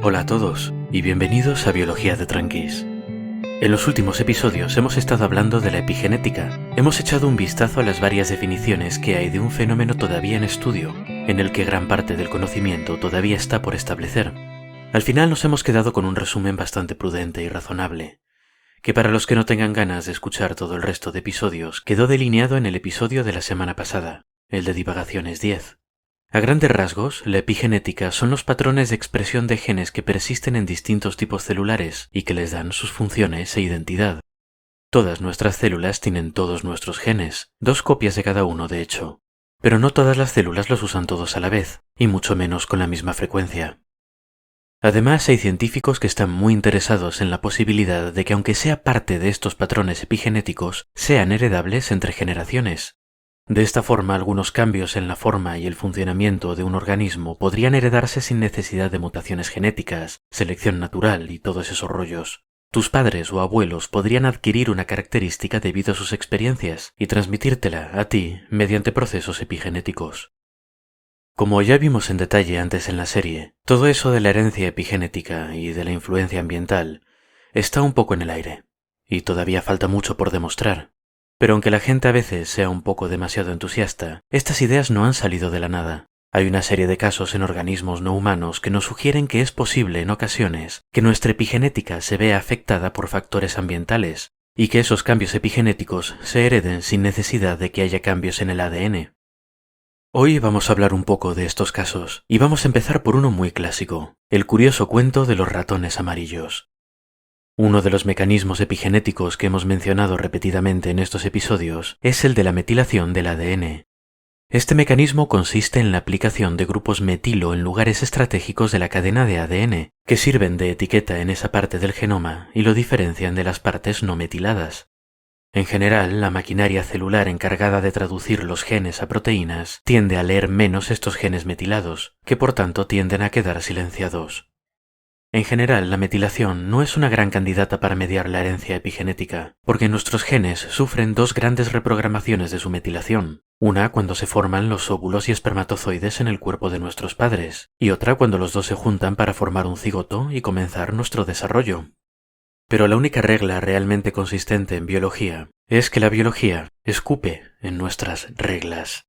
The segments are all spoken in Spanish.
Hola a todos y bienvenidos a Biología de Tranquis. En los últimos episodios hemos estado hablando de la epigenética. Hemos echado un vistazo a las varias definiciones que hay de un fenómeno todavía en estudio, en el que gran parte del conocimiento todavía está por establecer. Al final nos hemos quedado con un resumen bastante prudente y razonable, que para los que no tengan ganas de escuchar todo el resto de episodios, quedó delineado en el episodio de la semana pasada, el de Divagaciones 10. A grandes rasgos, la epigenética son los patrones de expresión de genes que persisten en distintos tipos celulares y que les dan sus funciones e identidad. Todas nuestras células tienen todos nuestros genes, 2 copias de cada uno de hecho, pero no todas las células los usan todos a la vez, y mucho menos con la misma frecuencia. Además, hay científicos que están muy interesados en la posibilidad de que aunque sea parte de estos patrones epigenéticos, sean heredables entre generaciones. De esta forma, algunos cambios en la forma y el funcionamiento de un organismo podrían heredarse sin necesidad de mutaciones genéticas, selección natural y todos esos rollos. Tus padres o abuelos podrían adquirir una característica debido a sus experiencias y transmitírtela a ti mediante procesos epigenéticos. Como ya vimos en detalle antes en la serie, todo eso de la herencia epigenética y de la influencia ambiental está un poco en el aire, y todavía falta mucho por demostrar. Pero aunque la gente a veces sea un poco demasiado entusiasta, estas ideas no han salido de la nada. Hay una serie de casos en organismos no humanos que nos sugieren que es posible en ocasiones que nuestra epigenética se vea afectada por factores ambientales y que esos cambios epigenéticos se hereden sin necesidad de que haya cambios en el ADN. Hoy vamos a hablar un poco de estos casos y vamos a empezar por uno muy clásico, el curioso cuento de los ratones amarillos. Uno de los mecanismos epigenéticos que hemos mencionado repetidamente en estos episodios es el de la metilación del ADN. Este mecanismo consiste en la aplicación de grupos metilo en lugares estratégicos de la cadena de ADN, que sirven de etiqueta en esa parte del genoma y lo diferencian de las partes no metiladas. En general, la maquinaria celular encargada de traducir los genes a proteínas tiende a leer menos estos genes metilados, que por tanto tienden a quedar silenciados. En general, la metilación no es una gran candidata para mediar la herencia epigenética, porque nuestros genes sufren 2 grandes reprogramaciones de su metilación, una cuando se forman los óvulos y espermatozoides en el cuerpo de nuestros padres, y otra cuando los dos se juntan para formar un cigoto y comenzar nuestro desarrollo. Pero la única regla realmente consistente en biología es que la biología escupe en nuestras reglas.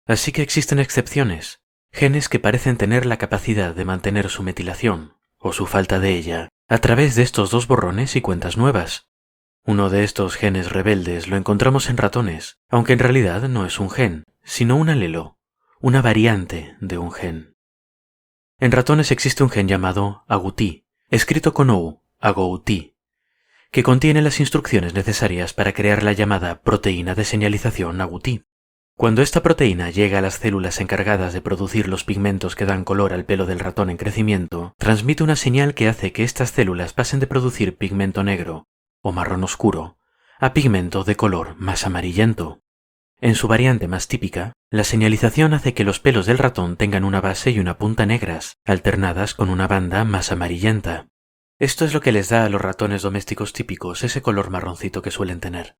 Así que existen excepciones, genes que parecen tener la capacidad de mantener su metilación, o su falta de ella, a través de estos 2 borrones y cuentas nuevas. Uno de estos genes rebeldes lo encontramos en ratones, aunque en realidad no es un gen, sino un alelo, una variante de un gen. En ratones existe un gen llamado agouti, escrito con O, agouti, que contiene las instrucciones necesarias para crear la llamada proteína de señalización agouti. Cuando esta proteína llega a las células encargadas de producir los pigmentos que dan color al pelo del ratón en crecimiento, transmite una señal que hace que estas células pasen de producir pigmento negro, o marrón oscuro, a pigmento de color más amarillento. En su variante más típica, la señalización hace que los pelos del ratón tengan una base y una punta negras, alternadas con una banda más amarillenta. Esto es lo que les da a los ratones domésticos típicos ese color marroncito que suelen tener.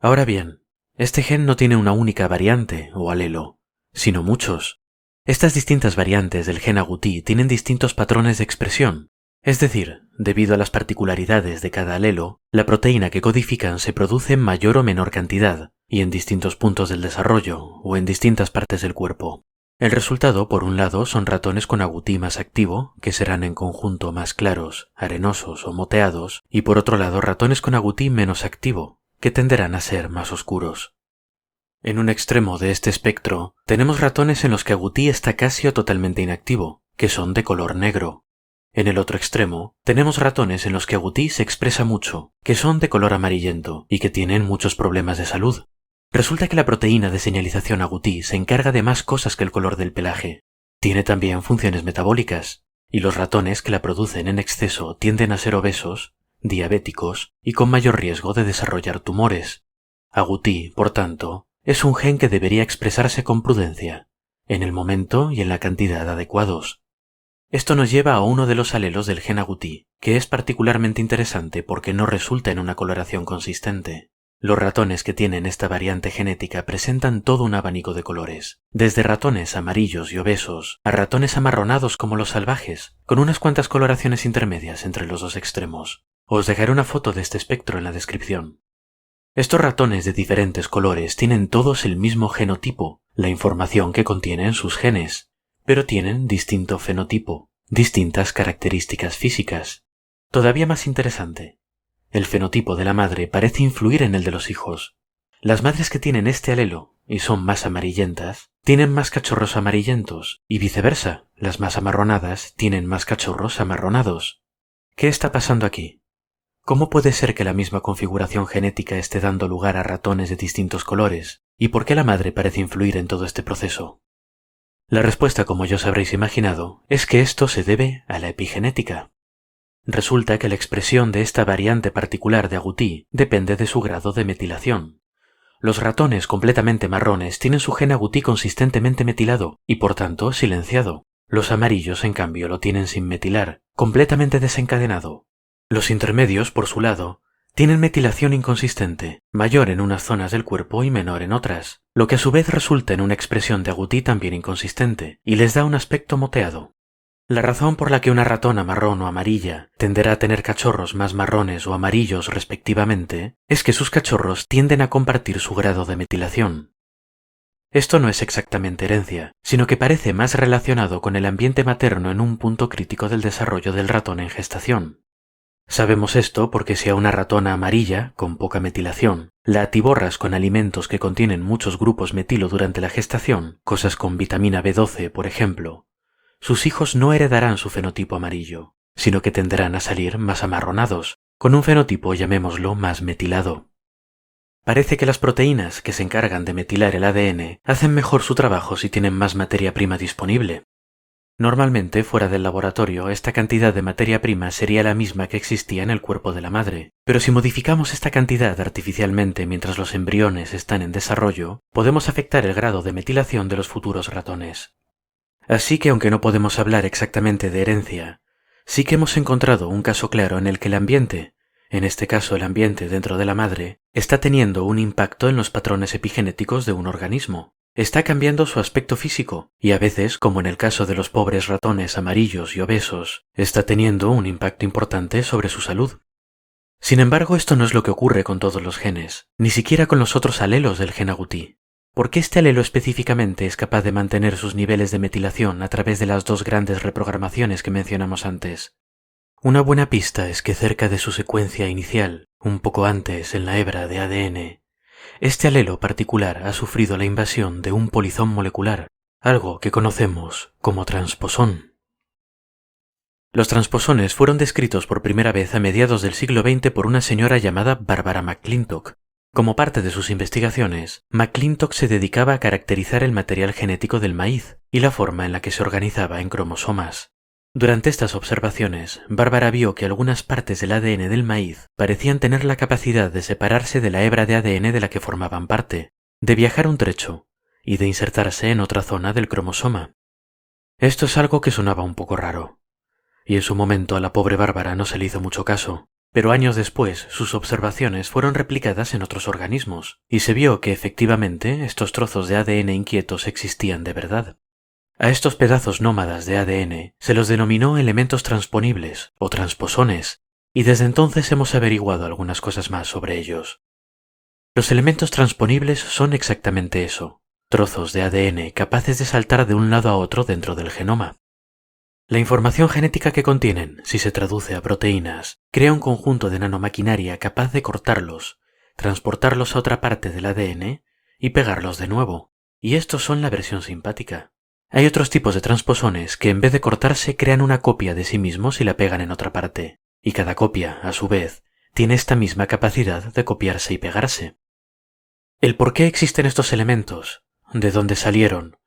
Ahora bien, este gen no tiene una única variante o alelo, sino muchos. Estas distintas variantes del gen agouti tienen distintos patrones de expresión, es decir, debido a las particularidades de cada alelo, la proteína que codifican se produce en mayor o menor cantidad, y en distintos puntos del desarrollo o en distintas partes del cuerpo. El resultado, por un lado, son ratones con agouti más activo, que serán en conjunto más claros, arenosos o moteados, y por otro lado ratones con agouti menos activo, que tenderán a ser más oscuros. En un extremo de este espectro, tenemos ratones en los que agouti está casi o totalmente inactivo, que son de color negro. En el otro extremo, tenemos ratones en los que agouti se expresa mucho, que son de color amarillento y que tienen muchos problemas de salud. Resulta que la proteína de señalización agouti se encarga de más cosas que el color del pelaje. Tiene también funciones metabólicas, y los ratones que la producen en exceso tienden a ser obesos, diabéticos y con mayor riesgo de desarrollar tumores. Agouti, por tanto, es un gen que debería expresarse con prudencia, en el momento y en la cantidad adecuados. Esto nos lleva a uno de los alelos del gen agouti, que es particularmente interesante porque no resulta en una coloración consistente. Los ratones que tienen esta variante genética presentan todo un abanico de colores, desde ratones amarillos y obesos a ratones amarronados como los salvajes, con unas cuantas coloraciones intermedias entre los dos extremos. Os dejaré una foto de este espectro en la descripción. Estos ratones de diferentes colores tienen todos el mismo genotipo, la información que contienen sus genes, pero tienen distinto fenotipo, distintas características físicas. Todavía más interesante, el fenotipo de la madre parece influir en el de los hijos. Las madres que tienen este alelo y son más amarillentas, tienen más cachorros amarillentos, y viceversa, las más amarronadas tienen más cachorros amarronados. ¿Qué está pasando aquí? ¿Cómo puede ser que la misma configuración genética esté dando lugar a ratones de distintos colores? ¿Y por qué la madre parece influir en todo este proceso? La respuesta, como ya os habréis imaginado, es que esto se debe a la epigenética. Resulta que la expresión de esta variante particular de agouti depende de su grado de metilación. Los ratones completamente marrones tienen su gen agouti consistentemente metilado y por tanto silenciado. Los amarillos, en cambio, lo tienen sin metilar, completamente desencadenado. Los intermedios, por su lado, tienen metilación inconsistente, mayor en unas zonas del cuerpo y menor en otras, lo que a su vez resulta en una expresión de agouti también inconsistente y les da un aspecto moteado. La razón por la que una ratona marrón o amarilla tenderá a tener cachorros más marrones o amarillos respectivamente es que sus cachorros tienden a compartir su grado de metilación. Esto no es exactamente herencia, sino que parece más relacionado con el ambiente materno en un punto crítico del desarrollo del ratón en gestación. Sabemos esto porque si a una ratona amarilla, con poca metilación, la atiborras con alimentos que contienen muchos grupos metilo durante la gestación, cosas con vitamina B12, por ejemplo, sus hijos no heredarán su fenotipo amarillo, sino que tenderán a salir más amarronados, con un fenotipo, llamémoslo, más metilado. Parece que las proteínas que se encargan de metilar el ADN hacen mejor su trabajo si tienen más materia prima disponible. Normalmente, fuera del laboratorio, esta cantidad de materia prima sería la misma que existía en el cuerpo de la madre, pero si modificamos esta cantidad artificialmente mientras los embriones están en desarrollo, podemos afectar el grado de metilación de los futuros ratones. Así que aunque no podemos hablar exactamente de herencia, sí que hemos encontrado un caso claro en el que el ambiente, en este caso el ambiente dentro de la madre, está teniendo un impacto en los patrones epigenéticos de un organismo. Está cambiando su aspecto físico y a veces, como en el caso de los pobres ratones amarillos y obesos, está teniendo un impacto importante sobre su salud. Sin embargo, esto no es lo que ocurre con todos los genes, ni siquiera con los otros alelos del gen agouti. ¿Por qué este alelo específicamente es capaz de mantener sus niveles de metilación a través de las dos grandes reprogramaciones que mencionamos antes? Una buena pista es que cerca de su secuencia inicial, un poco antes en la hebra de ADN, este alelo particular ha sufrido la invasión de un polizón molecular, algo que conocemos como transposón. Los transposones fueron descritos por primera vez a mediados del siglo XX por una señora llamada Barbara McClintock. Como parte de sus investigaciones, McClintock se dedicaba a caracterizar el material genético del maíz y la forma en la que se organizaba en cromosomas. Durante estas observaciones, Bárbara vio que algunas partes del ADN del maíz parecían tener la capacidad de separarse de la hebra de ADN de la que formaban parte, de viajar un trecho y de insertarse en otra zona del cromosoma. Esto es algo que sonaba un poco raro, y en su momento a la pobre Bárbara no se le hizo mucho caso. Pero años después, sus observaciones fueron replicadas en otros organismos, y se vio que efectivamente estos trozos de ADN inquietos existían de verdad. A estos pedazos nómadas de ADN se los denominó elementos transponibles o transposones, y desde entonces hemos averiguado algunas cosas más sobre ellos. Los elementos transponibles son exactamente eso, trozos de ADN capaces de saltar de un lado a otro dentro del genoma. La información genética que contienen, si se traduce a proteínas, crea un conjunto de nanomaquinaria capaz de cortarlos, transportarlos a otra parte del ADN y pegarlos de nuevo. Y estos son la versión simpática. Hay otros tipos de transposones que en vez de cortarse crean una copia de sí mismos y la pegan en otra parte, y cada copia, a su vez, tiene esta misma capacidad de copiarse y pegarse. El por qué existen estos elementos, de dónde salieron,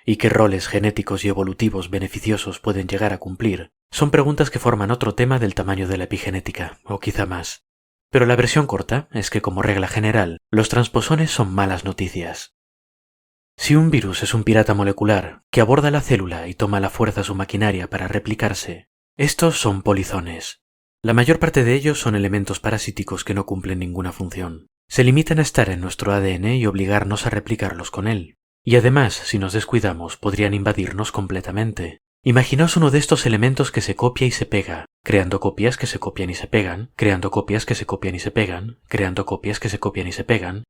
y qué roles genéticos y evolutivos beneficiosos pueden llegar a cumplir, son preguntas que forman otro tema del tamaño de la epigenética, o quizá más. Pero la versión corta es que, como regla general, los transposones son malas noticias. Si un virus es un pirata molecular que aborda la célula y toma a la fuerza su maquinaria para replicarse, estos son polizones. La mayor parte de ellos son elementos parasíticos que no cumplen ninguna función. Se limitan a estar en nuestro ADN y obligarnos a replicarlos con él. Y además, si nos descuidamos, podrían invadirnos completamente. Imaginaos uno de estos elementos que se copia y se pega, creando copias que se copian y se pegan, creando copias que se copian y se pegan, creando copias que se copian y se pegan.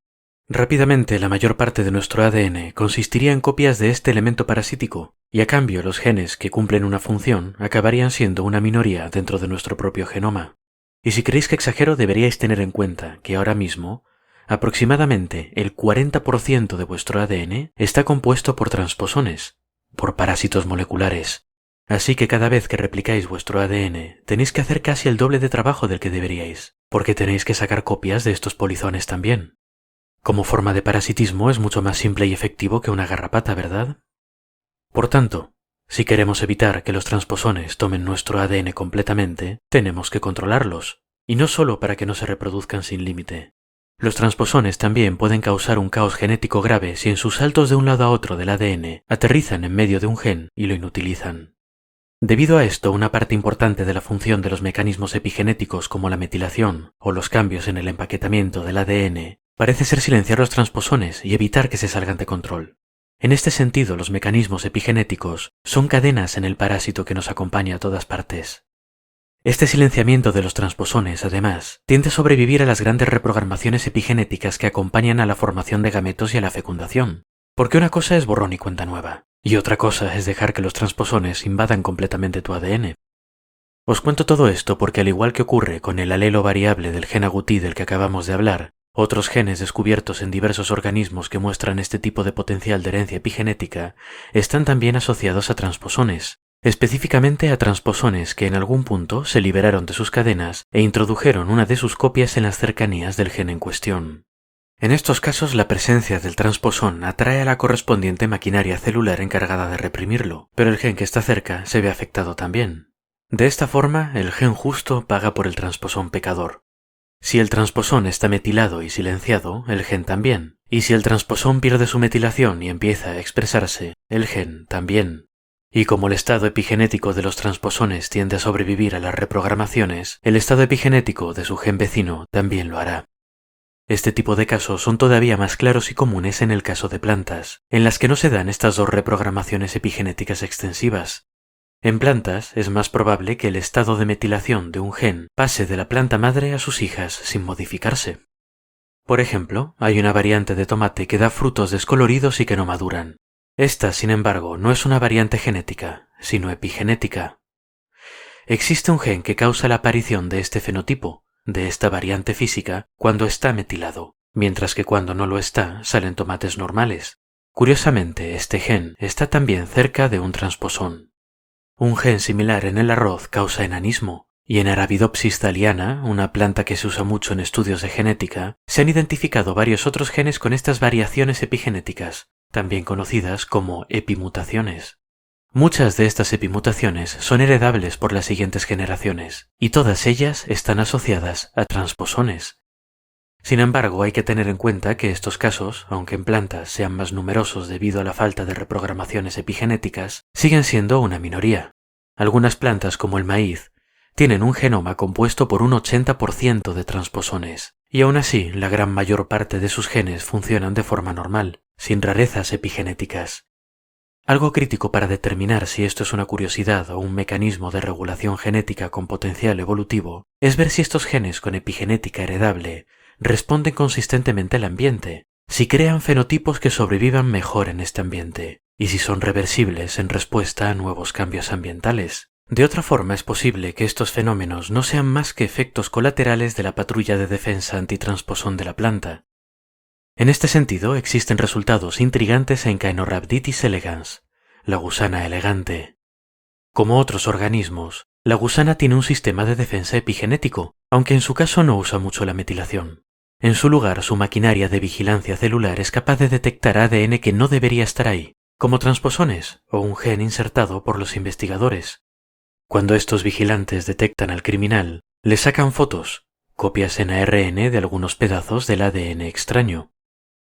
Rápidamente, la mayor parte de nuestro ADN consistiría en copias de este elemento parasítico, y a cambio los genes que cumplen una función acabarían siendo una minoría dentro de nuestro propio genoma. Y si creéis que exagero, deberíais tener en cuenta que ahora mismo, aproximadamente el 40% de vuestro ADN está compuesto por transposones, por parásitos moleculares. Así que cada vez que replicáis vuestro ADN, tenéis que hacer casi el doble de trabajo del que deberíais, porque tenéis que sacar copias de estos polizones también. Como forma de parasitismo es mucho más simple y efectivo que una garrapata, ¿verdad? Por tanto, si queremos evitar que los transposones tomen nuestro ADN completamente, tenemos que controlarlos, y no solo para que no se reproduzcan sin límite. Los transposones también pueden causar un caos genético grave si en sus saltos de un lado a otro del ADN aterrizan en medio de un gen y lo inutilizan. Debido a esto, una parte importante de la función de los mecanismos epigenéticos como la metilación o los cambios en el empaquetamiento del ADN parece ser silenciar los transposones y evitar que se salgan de control. En este sentido, los mecanismos epigenéticos son cadenas en el parásito que nos acompaña a todas partes. Este silenciamiento de los transposones, además, tiende a sobrevivir a las grandes reprogramaciones epigenéticas que acompañan a la formación de gametos y a la fecundación, porque una cosa es borrón y cuenta nueva, y otra cosa es dejar que los transposones invadan completamente tu ADN. Os cuento todo esto porque, al igual que ocurre con el alelo variable del gen agouti del que acabamos de hablar, otros genes descubiertos en diversos organismos que muestran este tipo de potencial de herencia epigenética están también asociados a transposones, específicamente a transposones que en algún punto se liberaron de sus cadenas e introdujeron una de sus copias en las cercanías del gen en cuestión. En estos casos, la presencia del transposón atrae a la correspondiente maquinaria celular encargada de reprimirlo, pero el gen que está cerca se ve afectado también. De esta forma, el gen justo paga por el transposón pecador. Si el transposón está metilado y silenciado, el gen también. Y si el transposón pierde su metilación y empieza a expresarse, el gen también. Y como el estado epigenético de los transposones tiende a sobrevivir a las reprogramaciones, el estado epigenético de su gen vecino también lo hará. Este tipo de casos son todavía más claros y comunes en el caso de plantas, en las que no se dan estas dos reprogramaciones epigenéticas extensivas. En plantas es más probable que el estado de metilación de un gen pase de la planta madre a sus hijas sin modificarse. Por ejemplo, hay una variante de tomate que da frutos descoloridos y que no maduran. Esta, sin embargo, no es una variante genética, sino epigenética. Existe un gen que causa la aparición de este fenotipo, de esta variante física, cuando está metilado, mientras que cuando no lo está, salen tomates normales. Curiosamente, este gen está también cerca de un transposón. Un gen similar en el arroz causa enanismo, y en Arabidopsis thaliana, una planta que se usa mucho en estudios de genética, se han identificado varios otros genes con estas variaciones epigenéticas, también conocidas como epimutaciones. Muchas de estas epimutaciones son heredables por las siguientes generaciones, y todas ellas están asociadas a transposones. Sin embargo, hay que tener en cuenta que estos casos, aunque en plantas sean más numerosos debido a la falta de reprogramaciones epigenéticas, siguen siendo una minoría. Algunas plantas, como el maíz, tienen un genoma compuesto por un 80% de transposones, y aún así la gran mayor parte de sus genes funcionan de forma normal, sin rarezas epigenéticas. Algo crítico para determinar si esto es una curiosidad o un mecanismo de regulación genética con potencial evolutivo es ver si estos genes con epigenética heredable responden consistentemente al ambiente, si crean fenotipos que sobrevivan mejor en este ambiente, y si son reversibles en respuesta a nuevos cambios ambientales. De otra forma, es posible que estos fenómenos no sean más que efectos colaterales de la patrulla de defensa antitransposón de la planta. En este sentido, existen resultados intrigantes en Caenorhabditis elegans, la gusana elegante. Como otros organismos, la gusana tiene un sistema de defensa epigenético, aunque en su caso no usa mucho la metilación. En su lugar, su maquinaria de vigilancia celular es capaz de detectar ADN que no debería estar ahí, como transposones o un gen insertado por los investigadores. Cuando estos vigilantes detectan al criminal, le sacan fotos, copias en ARN de algunos pedazos del ADN extraño.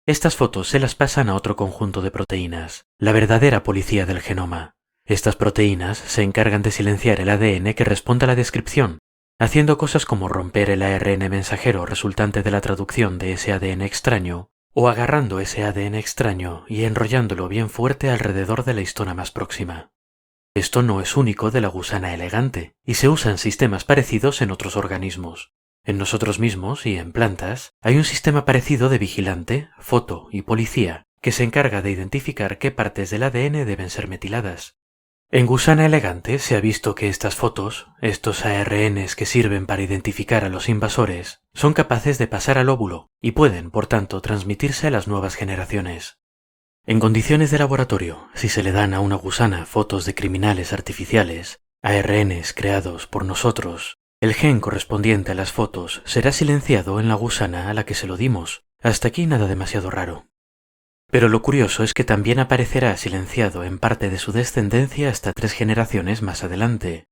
Estas fotos se las pasan a otro conjunto de proteínas, la verdadera policía del genoma. Estas proteínas se encargan de silenciar el ADN que responde a la descripción, haciendo cosas como romper el ARN mensajero resultante de la traducción de ese ADN extraño, o agarrando ese ADN extraño y enrollándolo bien fuerte alrededor de la histona más próxima. Esto no es único de la gusana elegante, y se usan sistemas parecidos en otros organismos. En nosotros mismos y en plantas hay un sistema parecido de vigilante, foto y policía que se encarga de identificar qué partes del ADN deben ser metiladas. En gusana elegante se ha visto que estas fotos, estos ARNs que sirven para identificar a los invasores, son capaces de pasar al óvulo y pueden, por tanto, transmitirse a las nuevas generaciones. En condiciones de laboratorio, si se le dan a una gusana fotos de criminales artificiales, ARNs creados por nosotros, el gen correspondiente a las fotos será silenciado en la gusana a la que se lo dimos. Hasta aquí nada demasiado raro. Pero lo curioso es que también aparecerá silenciado en parte de su descendencia hasta 3 generaciones más adelante.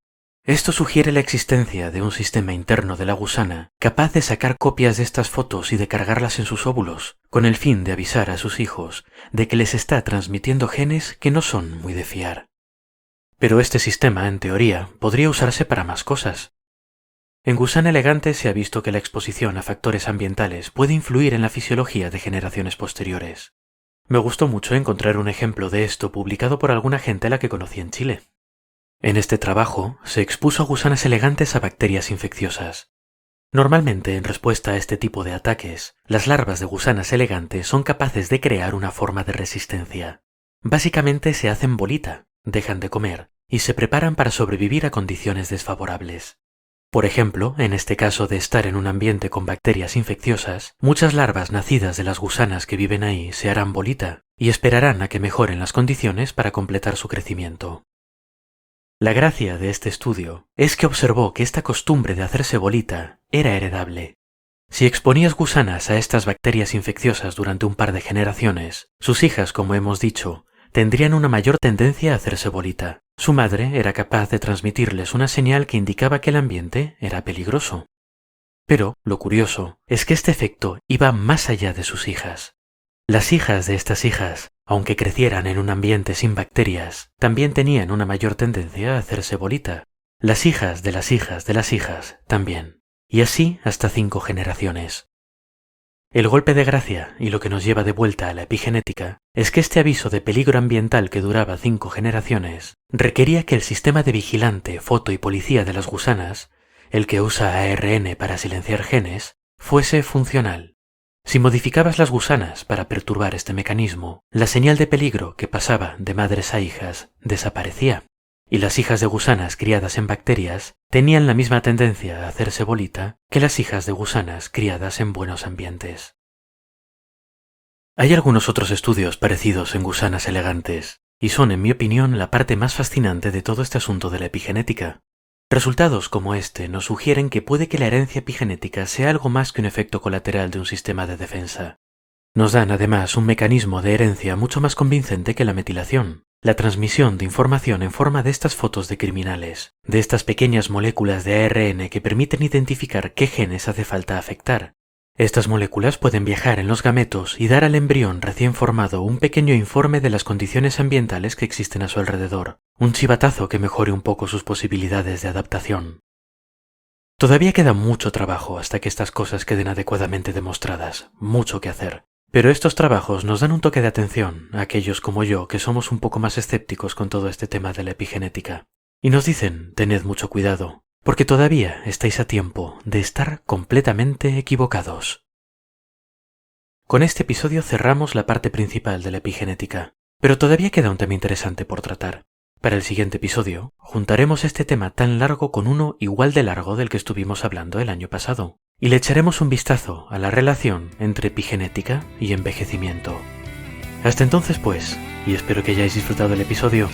Esto sugiere la existencia de un sistema interno de la gusana capaz de sacar copias de estas fotos y de cargarlas en sus óvulos, con el fin de avisar a sus hijos de que les está transmitiendo genes que no son muy de fiar. Pero este sistema, en teoría, podría usarse para más cosas. En gusana elegante se ha visto que la exposición a factores ambientales puede influir en la fisiología de generaciones posteriores. Me gustó mucho encontrar un ejemplo de esto publicado por alguna gente a la que conocí en Chile. En este trabajo se expuso a gusanas elegantes a bacterias infecciosas. Normalmente, en respuesta a este tipo de ataques, las larvas de gusanas elegantes son capaces de crear una forma de resistencia. Básicamente se hacen bolita, dejan de comer y se preparan para sobrevivir a condiciones desfavorables. Por ejemplo, en este caso de estar en un ambiente con bacterias infecciosas, muchas larvas nacidas de las gusanas que viven ahí se harán bolita y esperarán a que mejoren las condiciones para completar su crecimiento. La gracia de este estudio es que observó que esta costumbre de hacerse bolita era heredable. Si exponías gusanas a estas bacterias infecciosas durante un par de generaciones, sus hijas, como hemos dicho, tendrían una mayor tendencia a hacerse bolita. Su madre era capaz de transmitirles una señal que indicaba que el ambiente era peligroso. Pero lo curioso es que este efecto iba más allá de sus hijas. Las hijas de estas hijas, aunque crecieran en un ambiente sin bacterias, también tenían una mayor tendencia a hacerse bolita. Las hijas de las hijas de las hijas también. Y así hasta 5 generaciones. El golpe de gracia, y lo que nos lleva de vuelta a la epigenética, es que este aviso de peligro ambiental que duraba 5 generaciones requería que el sistema de vigilante, foto y policía de las gusanas, el que usa ARN para silenciar genes, fuese funcional. Si modificabas las gusanas para perturbar este mecanismo, la señal de peligro que pasaba de madres a hijas desaparecía, y las hijas de gusanas criadas en bacterias tenían la misma tendencia a hacerse bolita que las hijas de gusanas criadas en buenos ambientes. Hay algunos otros estudios parecidos en gusanas elegantes, y son, en mi opinión, la parte más fascinante de todo este asunto de la epigenética. Resultados como este nos sugieren que puede que la herencia epigenética sea algo más que un efecto colateral de un sistema de defensa. Nos dan además un mecanismo de herencia mucho más convincente que la metilación, la transmisión de información en forma de estas fotos de criminales, de estas pequeñas moléculas de ARN que permiten identificar qué genes hace falta afectar. Estas moléculas pueden viajar en los gametos y dar al embrión recién formado un pequeño informe de las condiciones ambientales que existen a su alrededor, un chivatazo que mejore un poco sus posibilidades de adaptación. Todavía queda mucho trabajo hasta que estas cosas queden adecuadamente demostradas, mucho que hacer. Pero estos trabajos nos dan un toque de atención a aquellos como yo que somos un poco más escépticos con todo este tema de la epigenética. Y nos dicen, tened mucho cuidado, porque todavía estáis a tiempo de estar completamente equivocados. Con este episodio cerramos la parte principal de la epigenética, pero todavía queda un tema interesante por tratar. Para el siguiente episodio, juntaremos este tema tan largo con uno igual de largo del que estuvimos hablando el año pasado, y le echaremos un vistazo a la relación entre epigenética y envejecimiento. Hasta entonces pues, y espero que hayáis disfrutado del episodio,